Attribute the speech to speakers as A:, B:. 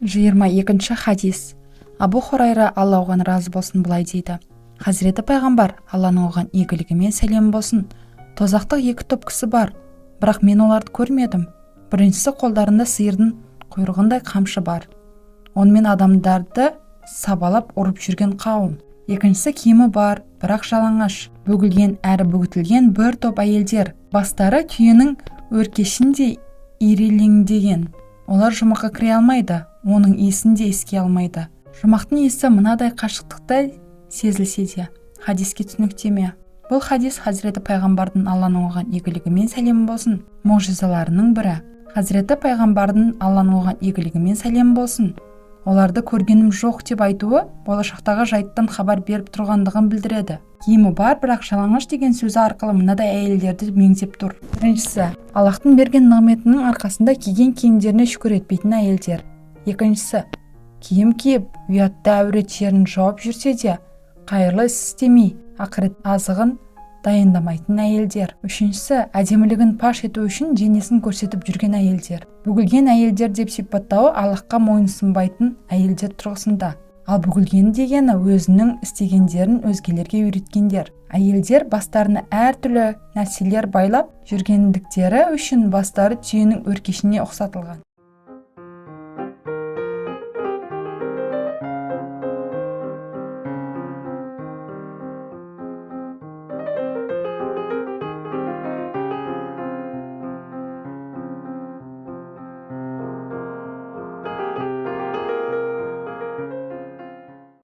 A: 22 хадис. Абу Хурайра, Алла оған разы болсын, былай дейді: Хазіреті пайғамбар, Алланың оған игілігі мен сәлем болсын, тозақтық екі топ кісі бар, бірақ мен оларды көрмедім. Біріншісі, қолдарында сиырдың құйрығындай қамшы бар, онымен адамдарды сабалап ұрып жүрген қауым. Екіншісі, киімі бар, бірақ жалаңаш, бөгілген әрі бөгітілген бір топ әйелдер, бастары түйенің өркешіндей ирелеңдеген. Олар жұмаққа кіре алмайды, оның иісін де еске алмайды. Жұмақтың иісі мынадай қашықтықта сезілсе де. Хадиске түсініктеме. Бұл хадис Хазіреті пайғамбардың, Алланың оған игілігі мен сәлем болсын, мұғжизаларының бірі. Хазіреті пайғамбардың, Алланың оған игілігі мен сәлем болсын, оларды көргенім жоқ деп айтуы болашақтағы жайттан хабар беріп тұрғандығын білдіреді. Киімі бар, бірақ жалаңаш деген сөзі арқылы мынадай әйелдерді меңзеп тұр. Біріншісі, Аллахтың берген нығметінің арқасында киген киімдеріне шүкір етпейтін әйелдер. Екіншісі, киім киіп, ұятты әурет жерін жауып жүрсе де, қайырлы іс істемей, ақырет азығын дайындамайтын әйелдер. Үшіншісі, әдемілігін паш ету үшін денесін көрсетіп жүрген әйелдер. Бүгілген әйелдер деп сипаттауы Аллахқа мойынсынбайтын әйелдер тұрғысында. Ал бүгілген дегені өзінің істегендерін өзгелерге үйреткендер. Әйелдер бастарына әртүрлі нәрселер байлап жүргендіктері үшін бастары түйенің өркешіне ұқсатылған.